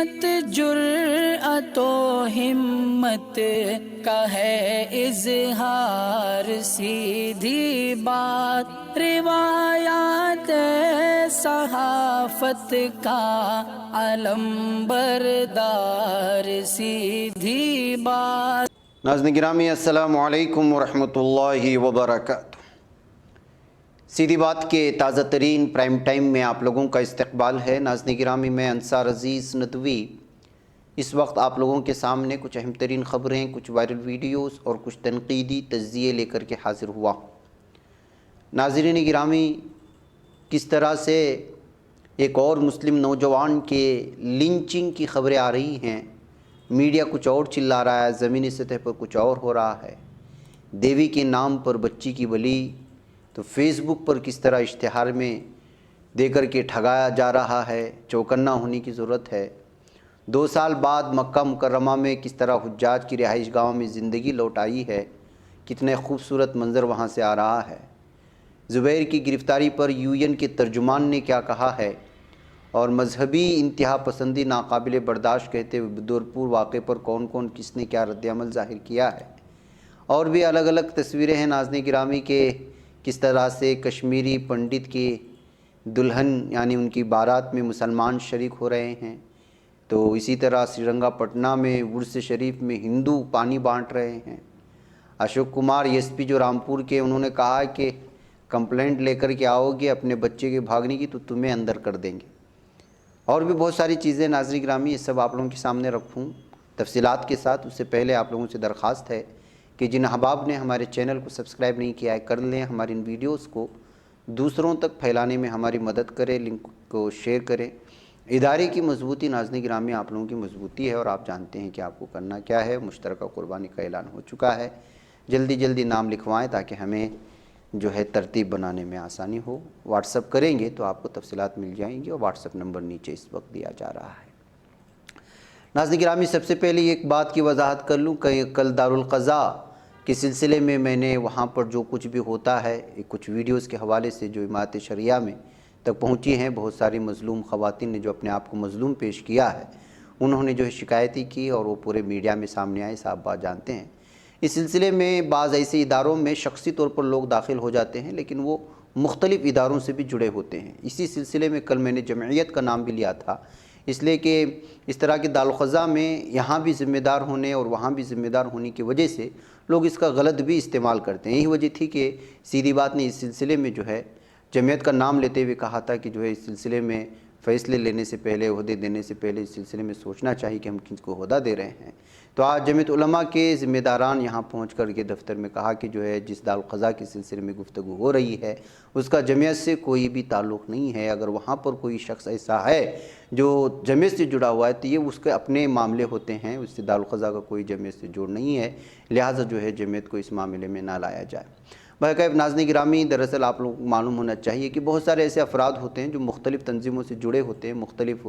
عصمت جرأت و ہمت کا ہے اظہار، سیدھی بات روایات صحافت کا علم بردار، سیدھی بات۔ ناظرین گرامی السلام علیکم ورحمۃ اللہ وبرکاتہ۔ سیدھی بات کے تازہ ترین پرائم ٹائم میں آپ لوگوں کا استقبال ہے۔ ناظرین گرامی میں انصار عزیز ندوی اس وقت آپ لوگوں کے سامنے کچھ اہم ترین خبریں، کچھ وائرل ویڈیوز اور کچھ تنقیدی تجزیے لے کر کے حاضر ہوا۔ ناظرین گرامی، کس طرح سے ایک اور مسلم نوجوان کے لنچنگ کی خبریں آ رہی ہیں، میڈیا کچھ اور چلا رہا ہے، زمینی سطح پر کچھ اور ہو رہا ہے۔ دیوی کے نام پر بچی کی بلی تو فیس بک پر کس طرح اشتہار میں دے کر کے ٹھگایا جا رہا ہے، چوکنا ہونے کی ضرورت ہے۔ 2 سال بعد مکہ مکرمہ میں کس طرح حجاج کی رہائش گاہوں میں زندگی لوٹ آئی ہے، کتنے خوبصورت منظر وہاں سے آ رہا ہے۔ زبیر کی گرفتاری پر UN کے ترجمان نے کیا کہا ہے، اور مذہبی انتہا پسندی ناقابل برداشت کہتے ہوئے بدرپور واقعے پر کون کون کس نے کیا رد عمل ظاہر کیا ہے، اور بھی الگ الگ تصویریں ہیں ناظرین گرامی کے کس طرح سے کشمیری پنڈت کی دلہن یعنی ان کی بارات میں مسلمان شریک ہو رہے ہیں، تو اسی طرح سری رنگا پٹنہ میں عرس شریف میں ہندو پانی بانٹ رہے ہیں۔ اشوک کمار SP جو رامپور کے، انہوں نے کہا کہ کمپلینٹ لے کر کے آؤ گے اپنے بچے کے بھاگنے کی تو تمہیں اندر کر دیں گے۔ اور بھی بہت ساری چیزیں ناظرین گرامی، یہ سب آپ لوگوں کے سامنے رکھوں تفصیلات کے ساتھ۔ اس سے پہلے آپ لوگوں سے درخواست ہے کہ جن احباب نے ہمارے چینل کو سبسکرائب نہیں کیا ہے کر لیں، ہماری ان ویڈیوز کو دوسروں تک پھیلانے میں ہماری مدد کریں، لنک کو شیئر کریں۔ ادارے کی مضبوطی ناظرین گرامی آپ لوگوں کی مضبوطی ہے، اور آپ جانتے ہیں کہ آپ کو کرنا کیا ہے۔ مشترکہ قربانی کا اعلان ہو چکا ہے، جلدی جلدی نام لکھوائیں تاکہ ہمیں جو ہے ترتیب بنانے میں آسانی ہو۔ واٹس اپ کریں گے تو آپ کو تفصیلات مل جائیں گی، اور واٹس اپ نمبر نیچے اس وقت دیا جا رہا ہے۔ ناظرین گرامی، سب سے پہلے ایک بات کی وضاحت کر لوں کہ کل دارالقضاء کے سلسلے میں نے وہاں پر جو کچھ بھی ہوتا ہے، کچھ ویڈیوز کے حوالے سے جو امارت شریعہ میں تک پہنچی ہیں، بہت ساری مظلوم خواتین نے جو اپنے آپ کو مظلوم پیش کیا ہے، انہوں نے جو ہے شکایتیں کی اور وہ پورے میڈیا میں سامنے آئے، صاحب بات جانتے ہیں۔ اس سلسلے میں بعض ایسے اداروں میں شخصی طور پر لوگ داخل ہو جاتے ہیں، لیکن وہ مختلف اداروں سے بھی جڑے ہوتے ہیں۔ اسی سلسلے میں کل میں نے جمعیت کا نام بھی لیا تھا، اس لیے کہ اس طرح کے دارالقضاء میں یہاں بھی ذمہ دار ہونے اور وہاں بھی ذمہ دار ہونے کی وجہ سے لوگ اس کا غلط بھی استعمال کرتے ہیں۔ یہی وجہ تھی کہ سیدھی بات نے اس سلسلے میں جو ہے جمعیت کا نام لیتے ہوئے کہا تھا کہ جو ہے اس سلسلے میں فیصلے لینے سے پہلے، عہدے دینے سے پہلے اس سلسلے میں سوچنا چاہیے کہ ہم کن کو عہدہ دے رہے ہیں۔ تو آج جمعیت علماء کے ذمہ داران یہاں پہنچ کر کے دفتر میں کہا کہ جو ہے جس دارالقضاء کے سلسلے میں گفتگو ہو رہی ہے اس کا جمعیت سے کوئی بھی تعلق نہیں ہے۔ اگر وہاں پر کوئی شخص ایسا ہے جو جمعیت سے جڑا ہوا ہے تو یہ اس کے اپنے معاملے ہوتے ہیں، اس سے دارالقضاء کا کوئی جمعیت سے جوڑ نہیں ہے، لہٰذا جو ہے جمعیت کو اس معاملے میں نہ لایا جائے۔ بہرکیف ناظرین گرامی، دراصل آپ لوگوں کو معلوم ہونا چاہیے کہ بہت سارے ایسے افراد ہوتے ہیں جو مختلف تنظیموں سے جڑے ہوتے ہیں، مختلف،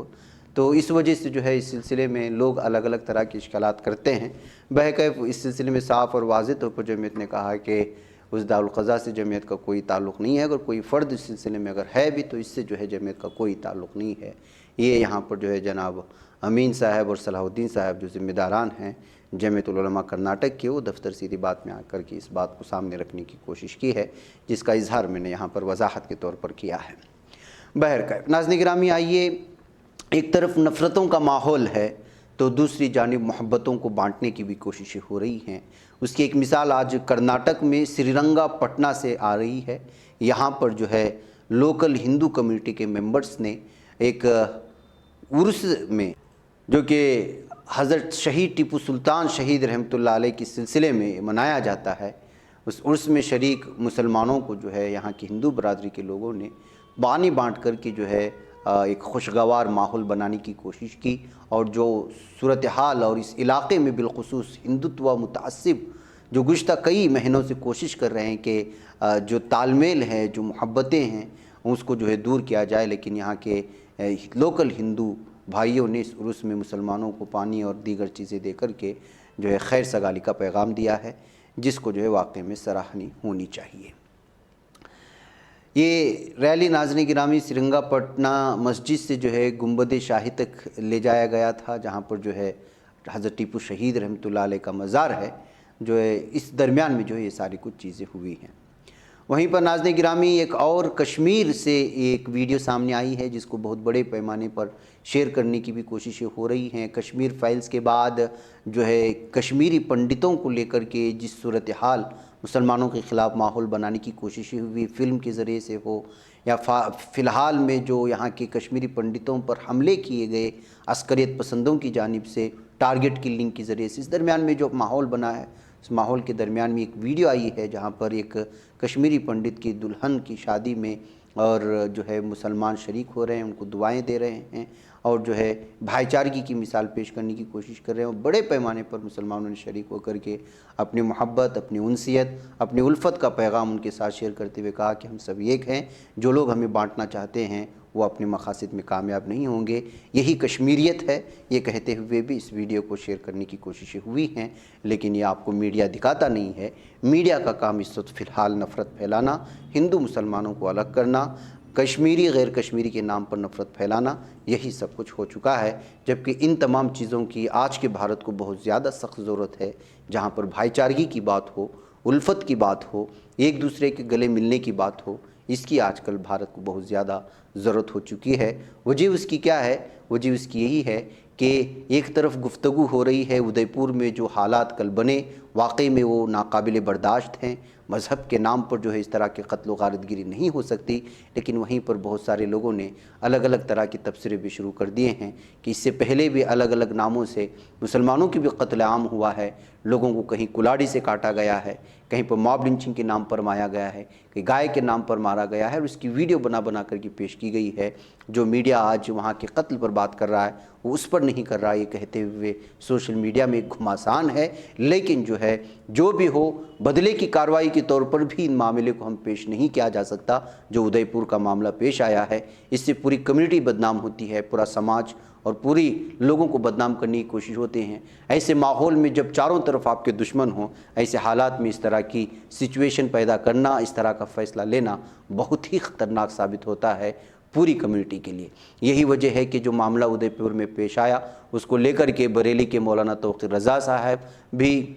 تو اس وجہ سے جو ہے اس سلسلے میں لوگ الگ الگ طرح کے اشکالات کرتے ہیں۔ بہرکیف اس سلسلے میں صاف اور واضح طور پر جمعیت نے کہا کہ اس دارالقضاء سے جمعیت کا کوئی تعلق نہیں ہے، اگر کوئی فرد اس سلسلے میں اگر ہے بھی تو اس سے جو ہے جمعیت کا کوئی تعلق نہیں ہے۔ یہ یہاں پر جو ہے جناب امین صاحب اور صلاح الدین صاحب جو ذمہ داران ہیں جمعیت العلماء کرناٹک کے، وہ دفتر سیدھی بات میں آ کر کے اس بات کو سامنے رکھنے کی کوشش کی ہے، جس کا اظہار میں نے یہاں پر وضاحت کے طور پر کیا ہے۔ بہرکیف ناظرین گرامی، آئیے، ایک طرف نفرتوں کا ماحول ہے تو دوسری جانب محبتوں کو بانٹنے کی بھی کوششیں ہو رہی ہیں۔ اس کی ایک مثال آج کرناٹک میں سری رنگا پٹنہ سے آ رہی ہے۔ یہاں پر جو ہے لوکل ہندو کمیونٹی کے ممبرز نے ایک عرس میں، جو کہ حضرت شہید ٹیپو سلطان شہید رحمۃ اللہ علیہ کے سلسلے میں منایا جاتا ہے، اس عرس میں شریک مسلمانوں کو جو ہے یہاں کی ہندو برادری کے لوگوں نے پانی بانٹ کر کے جو ہے ایک خوشگوار ماحول بنانے کی کوشش کی، اور جو صورتحال اور اس علاقے میں بالخصوص ہندوتوا متعصب جو گزشتہ کئی مہینوں سے کوشش کر رہے ہیں کہ جو تال میل ہے، جو محبتیں ہیں، اس کو جو ہے دور کیا جائے، لیکن یہاں کے لوکل ہندو بھائیوں نے اس عرس میں مسلمانوں کو پانی اور دیگر چیزیں دے کر کے جو ہے خیر سگالی کا پیغام دیا ہے، جس کو جو ہے واقعے میں سراہنی ہونی چاہیے۔ یہ ریلی ناظرین گرامی سرنگا پٹنہ مسجد سے جو ہے گنبد شاہی تک لے جایا گیا تھا، جہاں پر جو ہے حضرت ٹیپو شہید رحمۃ اللہ علیہ کا مزار ہے، جو ہے اس درمیان میں جو ہے یہ ساری کچھ چیزیں ہوئی ہیں۔ وہیں پر ناظرین گرامی ایک اور کشمیر سے ایک ویڈیو سامنے آئی ہے جس کو بہت بڑے پیمانے پر شیئر کرنے کی بھی کوششیں ہو رہی ہیں۔ کشمیر فائلز کے بعد جو ہے کشمیری پنڈتوں کو لے کر کے جس صورتحال مسلمانوں کے خلاف ماحول بنانے کی کوششیں ہوئی، فلم کے ذریعے سے ہو یا فی الحال میں جو یہاں کے کشمیری پنڈتوں پر حملے کیے گئے عسکریت پسندوں کی جانب سے ٹارگٹ کلنگ کے ذریعے سے، اس درمیان میں جو ماحول بنا ہے، اس ماحول کے درمیان میں ایک ویڈیو آئی ہے جہاں پر ایک کشمیری پنڈت کی دلہن کی شادی میں اور جو ہے مسلمان شریک ہو رہے ہیں، ان کو دعائیں دے رہے ہیں اور جو ہے بھائی چارگی کی مثال پیش کرنے کی کوشش کر رہے ہیں، اور بڑے پیمانے پر مسلمانوں نے شریک ہو کر کے اپنی محبت، اپنی انسیت، اپنی الفت کا پیغام ان کے ساتھ شیئر کرتے ہوئے کہا کہ ہم سب ایک ہیں، جو لوگ ہمیں بانٹنا چاہتے ہیں وہ اپنے مقاصد میں کامیاب نہیں ہوں گے، یہی کشمیریت ہے۔ یہ کہتے ہوئے بھی اس ویڈیو کو شیئر کرنے کی کوششیں ہوئی ہیں، لیکن یہ آپ کو میڈیا دکھاتا نہیں ہے۔ میڈیا کا کام اس وقت فی الحال نفرت پھیلانا، ہندو مسلمانوں کو الگ کرنا، کشمیری غیر کشمیری کے نام پر نفرت پھیلانا، یہی سب کچھ ہو چکا ہے، جبکہ ان تمام چیزوں کی آج کے بھارت کو بہت زیادہ سخت ضرورت ہے، جہاں پر بھائی چارگی کی بات ہو، الفت کی بات ہو، ایک دوسرے کے گلے ملنے کی بات ہو، اس کی آج کل بھارت کو بہت زیادہ ضرورت ہو چکی ہے۔ وجہ اس کی کیا ہے؟ وجہ اس کی یہی ہے کہ ایک طرف گفتگو ہو رہی ہے ادے پور میں جو حالات کل بنے واقعی میں وہ ناقابل برداشت ہیں، مذہب کے نام پر جو ہے اس طرح کے قتل و غارت گیری نہیں ہو سکتی، لیکن وہیں پر بہت سارے لوگوں نے الگ الگ طرح کے تبصرے بھی شروع کر دیے ہیں کہ اس سے پہلے بھی الگ الگ ناموں سے مسلمانوں کی بھی قتل عام ہوا ہے، لوگوں کو کہیں کلاڑی سے کاٹا گیا ہے، کہیں پر موب لنچنگ کے نام پر مایا گیا ہے، کہ گائے کے نام پر مارا گیا ہے، اور اس کی ویڈیو بنا بنا کر کے پیش کی گئی ہے۔ جو میڈیا آج وہاں کے قتل پر بات کر رہا ہے وہ اس پر نہیں کر رہا، یہ کہتے ہوئے سوشل میڈیا میں ایک گھماسان ہے، لیکن جو ہے جو بھی ہو بدلے کی کارروائی کے طور پر بھی ان معاملے کو ہم پیش نہیں کیا جا سکتا۔ جو ادے پور کا معاملہ پیش آیا ہے، اس سے پوری کمیونٹی بدنام ہوتی ہے، پورا سماج اور پوری لوگوں کو بدنام کرنے کی کوشش ہوتے ہیں۔ ایسے ماحول میں جب چاروں طرف آپ کے دشمن ہوں، ایسے حالات میں اس طرح کی سچویشن پیدا کرنا، اس طرح کا فیصلہ لینا بہت ہی خطرناک ثابت ہوتا ہے پوری کمیونٹی کے لیے۔ یہی وجہ ہے کہ جو معاملہ ادے پور میں پیش آیا اس کو لے کر کے بریلی کے مولانا توقیر رضا صاحب بھی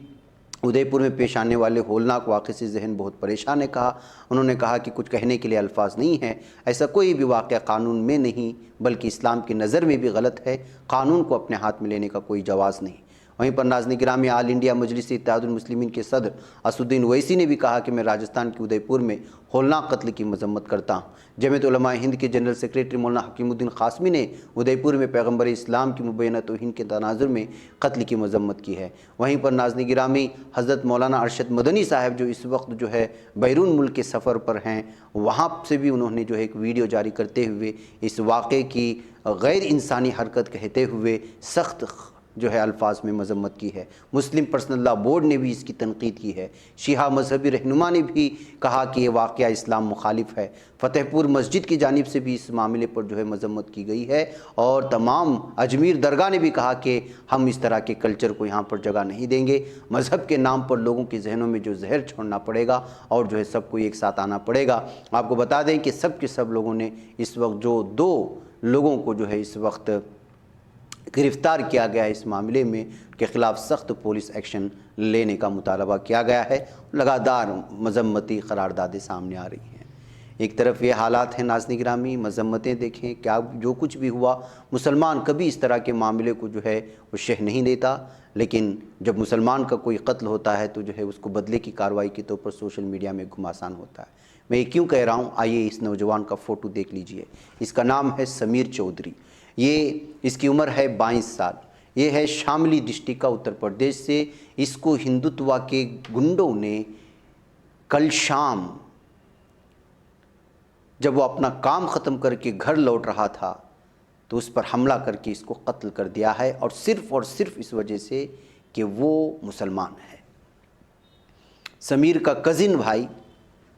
ادے پور میں پیش آنے والے ہولناک واقعے سے ذہن بہت پریشان ہے کہا۔ انہوں نے کہا کہ کچھ کہنے کے لیے الفاظ نہیں ہیں، ایسا کوئی بھی واقعہ قانون میں نہیں بلکہ اسلام کی نظر میں بھی غلط ہے، قانون کو اپنے ہاتھ میں لینے کا کوئی جواز نہیں۔ وہیں پر ناظرین گرامی آل انڈیا مجلس اتحاد المسلمین کے صدر اسد الدین اویسی نے بھی کہا کہ میں راجستھان کے ادے پور میں ہولناک قتل کی مذمت کرتا ہوں۔ جمعیت علماء ہند کے جنرل سیکریٹری مولانا حکیم الدین قاسمی نے ادے پور میں پیغمبر اسلام کی مبینہ توہین کے تناظر میں قتل کی مذمت کی ہے۔ وہیں پر ناظرین گرامی حضرت مولانا ارشد مدنی صاحب جو اس وقت جو ہے بیرون ملک کے سفر پر ہیں، وہاں سے بھی انہوں نے جو ہے ایک ویڈیو جاری کرتے ہوئے اس واقعے کی غیر انسانی حرکت کہتے ہوئے سخت جو ہے الفاظ میں مذمت کی ہے۔ مسلم پرسنل لا بورڈ نے بھی اس کی تنقید کی ہے۔ شیعہ مذہبی رہنما نے بھی کہا کہ یہ واقعہ اسلام مخالف ہے۔ فتح پور مسجد کی جانب سے بھی اس معاملے پر جو ہے مذمت کی گئی ہے، اور تمام اجمیر درگاہ نے بھی کہا کہ ہم اس طرح کے کلچر کو یہاں پر جگہ نہیں دیں گے۔ مذہب کے نام پر لوگوں کے ذہنوں میں جو زہر چھوڑنا پڑے گا اور جو ہے سب کو ایک ساتھ آنا پڑے گا۔ آپ کو بتا دیں کہ سب کے سب لوگوں نے اس وقت جو 2 لوگوں کو جو ہے اس وقت گرفتار کیا گیا ہے اس معاملے میں کے خلاف سخت پولیس ایکشن لینے کا مطالبہ کیا گیا ہے۔ لگاتار مذمتی قراردادیں سامنے آ رہی ہیں۔ ایک طرف یہ حالات ہیں ناظرین گرامی، مذمتیں دیکھیں کیا جو کچھ بھی ہوا، مسلمان کبھی اس طرح کے معاملے کو جو ہے وہ شہ نہیں دیتا، لیکن جب مسلمان کا کوئی قتل ہوتا ہے تو جو ہے اس کو بدلے کی کارروائی کے طور پر سوشل میڈیا میں گھماسان ہوتا ہے۔ میں یہ کیوں کہہ رہا ہوں، آئیے اس نوجوان کا فوٹو دیکھ لیجئے۔ اس کا نام ہے سمیر چودھری، اس کی عمر ہے 22 سال۔ یہ ہے شاملی ڈسٹرکٹ کا اتر پردیش سے۔ اس کو ہندوتوا کے گنڈوں نے کل شام جب وہ اپنا کام ختم کر کے گھر لوٹ رہا تھا تو اس پر حملہ کر کے اس کو قتل کر دیا ہے، اور صرف اس وجہ سے کہ وہ مسلمان ہے۔ سمیر کا کزن بھائی،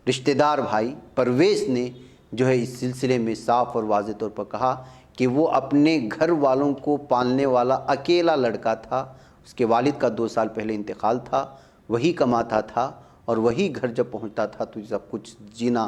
رشتہ دار بھائی پرویز نے جو ہے اس سلسلے میں صاف اور واضح طور پر کہا کہ وہ اپنے گھر والوں کو پالنے والا اکیلا لڑکا تھا۔ اس کے والد کا 2 سال پہلے انتقال تھا، وہی کماتا تھا اور وہی گھر جب پہنچتا تھا تو سب کچھ جینا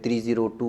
302,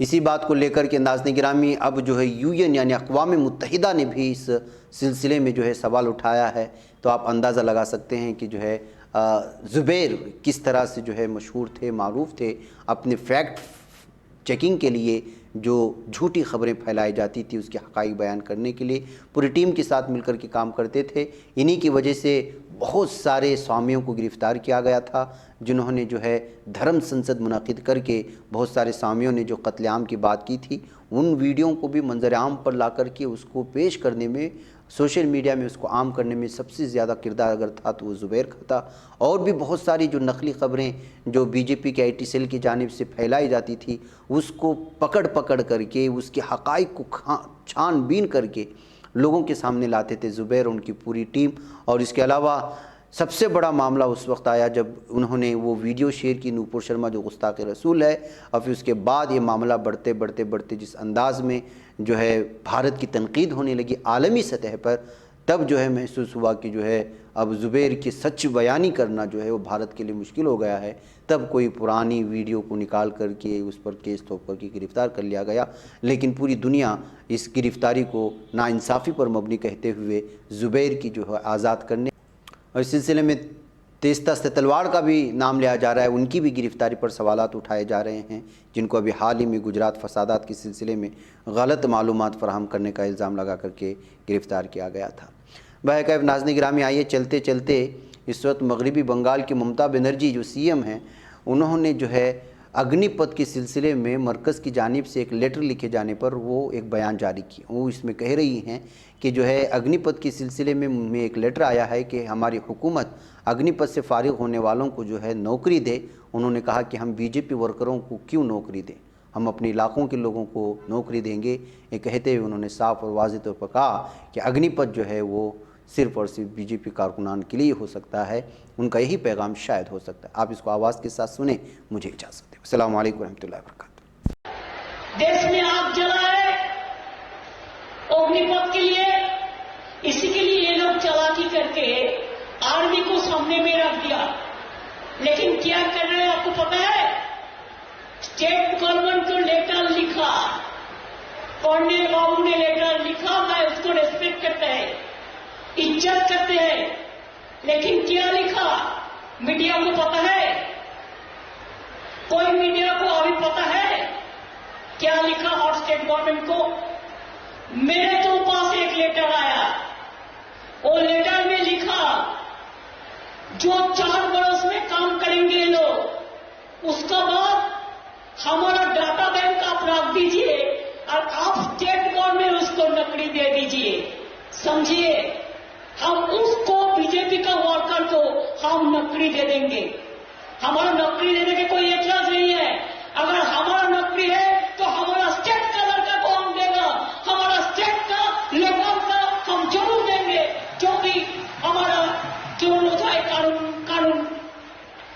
اسی بات کو لے کر کے ناظرین گرامی اب جو ہے UN یعنی اقوام متحدہ نے بھی اس سلسلے میں جو ہے سوال اٹھایا ہے. تو آپ اندازہ لگا سکتے ہیں کہ جو ہے زبیر کس طرح سے جو ہے مشہور تھے، معروف تھے اپنے فیکٹ چیکنگ کے لیے. جو جھوٹی خبریں پھیلائی جاتی تھی اس کے حقائق بیان کرنے کے لیے پوری ٹیم کے ساتھ مل کر کے کام کرتے تھے. انہی کی وجہ سے بہت سارے سوامیوں کو گرفتار کیا گیا تھا، جنہوں نے جو ہے دھرم سنسد منعقد کر کے بہت سارے سوامیوں نے جو قتل عام کی بات کی تھی ان ویڈیو کو بھی منظر عام پر لا کر کے اس کو پیش کرنے میں، سوشل میڈیا میں اس کو عام کرنے میں سب سے زیادہ کردار اگر تھا تو وہ زبیر کا تھا. اور بھی بہت ساری جو نقلی خبریں جو BJP کے IT سیل کی جانب سے پھیلائی جاتی تھی اس کو پکڑ کر کے اس کے حقائق کو چھان بین کر کے لوگوں کے سامنے لاتے تھے زبیر اور ان کی پوری ٹیم. اور اس کے علاوہ سب سے بڑا معاملہ اس وقت آیا جب انہوں نے وہ ویڈیو شیئر کی نوپور شرما جو گستاخ رسول ہے، اور پھر اس کے بعد یہ معاملہ بڑھتے جس انداز میں جو ہے بھارت کی تنقید ہونے لگی عالمی سطح پر، تب جو ہے محسوس ہوا کہ جو ہے اب زبیر کی سچ بیانی کرنا جو ہے وہ بھارت کے لیے مشکل ہو گیا ہے. تب کوئی پرانی ویڈیو کو نکال کر کے اس پر کیس تھوپ کر کے گرفتار کر لیا گیا. لیکن پوری دنیا اس گرفتاری کو ناانصافی پر مبنی کہتے ہوئے زبیر کی جو ہے آزاد کرنے اور اس سلسلے میں تیزتر سے تلوار کا بھی نام لیا جا رہا ہے، ان کی بھی گرفتاری پر سوالات اٹھائے جا رہے ہیں، جن کو ابھی حال ہی میں گجرات فسادات کے سلسلے میں غلط معلومات فراہم کرنے کا الزام لگا کر کے گرفتار کیا گیا تھا. بہرکیف ناظرین گرامی آئیے چلتے اس وقت مغربی بنگال کی ممتا بنرجی جو CM ہیں، انہوں نے جو ہے اگنی پتھ کے سلسلے میں مرکز کی جانب سے ایک لیٹر لکھے جانے پر وہ ایک بیان جاری کیا. وہ اس میں کہہ رہی ہیں کہ جو ہے اگنی پتھ کے سلسلے میں ایک لیٹر آیا ہے کہ ہماری حکومت اگنی پتھ سے فارغ ہونے والوں کو جو ہے نوکری دے. انہوں نے کہا کہ ہم BJP ورکروں کو کیوں نوکری دیں، ہم اپنے علاقوں کے لوگوں کو نوکری دیں گے. یہ کہتے ہوئے انہوں نے صاف اور واضح طور پر کہا کہ اگنی پتھ جو ہے وہ صرف اور صرف BJP کارکنان کے لیے ہو سکتا ہے. ان کا یہی پیغام شاید ہو سکتا ہے. آپ اس کو آواز کے ساتھ سنیں. مجھے اجازت دیں. السلام علیکم ورحمۃ اللہ وبرکاتہ. دیش میں آگ جلائے اگنی پتھ کے لیے، اسی کے لیے یہ لوگ چالاکی کر کے آرمی کو سامنے میں رکھ دیا. لیکن کیا کر رہے ہیں آپ کو پتا ہے؟ اسٹیٹ گورنمنٹ کو لیٹر لکھا، پنڈت بابو نے لیٹر لکھا، میں اس کو ریسپیکٹ کرتا ہے، عزت کرتے ہیں. لیکن کیا لکھا میڈیا کو پتا ہے؟ کوئی میڈیا کو ابھی پتا ہے کیا لکھا اور اسٹیٹ گورنمنٹ کو؟ میرے تو پاس ایک لیٹر آیا، وہ لیٹر میں لکھا جو 4 برس میں کام کریں گے لوگ، اس کا بعد ہمارا ڈاٹا بینک آپ رکھ دیجئے اور آپ اسٹیٹ گورنمنٹ اس کو نوکری دے دیجئے. سمجھیے، ہم اس کو BJP کا ورکر کو ہم نوکری دے دیں گے. ہمارا نوکری دینے کے کوئی اعتراض نہیں ہے. اگر ہمارا نوکری ہے تو ہمارا اسٹیٹ کا لڑکا کو ہم دے گا، ہمارا اسٹیٹ کا لیبر کا ہم ضرور دیں گے، جو بھی ہمارا جو ہوتا ہے قانون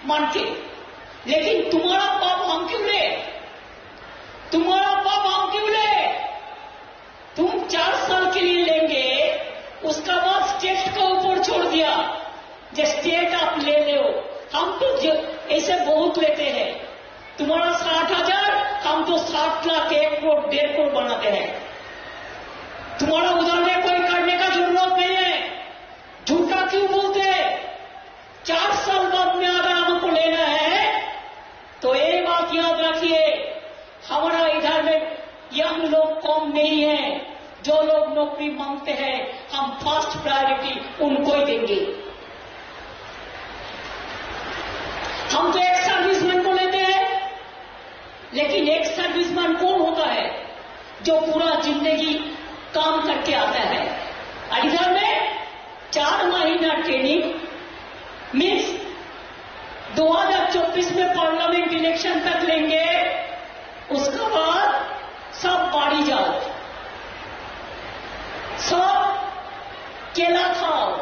مان کے. لیکن تمہارا پاپ ہم کیوں لے؟ تمہارا پاپ ہم کیوں لے؟ تم 4 سال کے لیے لیں گے، اس کا بعد اسٹیٹ کا اوپر چھوڑ دیا، جو اسٹیٹ آپ لے لو. ہم تو ایسے بہت لیتے ہیں. تمہارا 60,000، ہم تو 7 لاکھ 1 کروڑ 1.5 کروڑ بناتے ہیں. تمہارا ادھر میں کوئی کرنے کا ضرورت نہیں ہے. جھوٹا کیوں بولتے ہیں؟ 4 سال بعد میں اگر ہم کو لینا ہے تو یہ بات یاد رکھیے، ہمارا ادھر میں ینگ لوگ کم نہیں ہے. جو لوگ نوکری مانگتے ہیں ہم فرسٹ پرائرٹی ان کو ہی دیں گے. ہم تو ایک سروس مین کو لیتے ہیں، لیکن ایک سروس مین کون ہوتا ہے؟ جو پورا زندگی کام کر کے آتا ہے. ادھر میں 4 مہینہ ٹریننگ مینس 2024 میں پارلیمنٹ الیکشن تک لیں گے، اس کے بعد سب باڑی جاؤ، سب کیلا کھاؤ،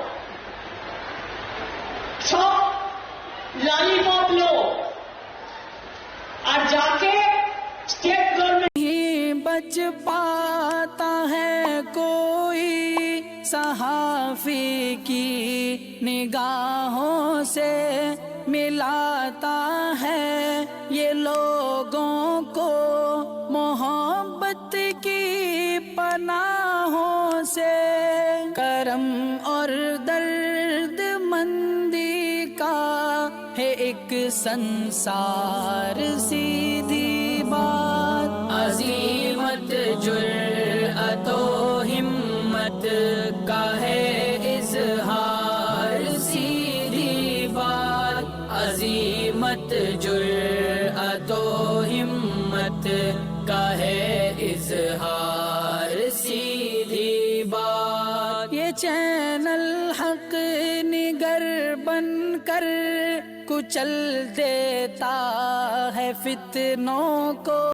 سب لالی پاپ لو، اور جا کے اسٹیٹ گورنمنٹ نہیں بچ پاتا ہے کوئی صحافی کی نگاہوں سے، ملاتا ہے یہ لوگوں کو سنسار سیدھی بات عظیمت جرأت و ہمت کا ہے اظہار سیدھی بات عظیمت جرأت و ہمت کا ہے اظہار سیدھی بات یہ چینل حق نگر بن کر کچل دیتا ہے فتنوں کو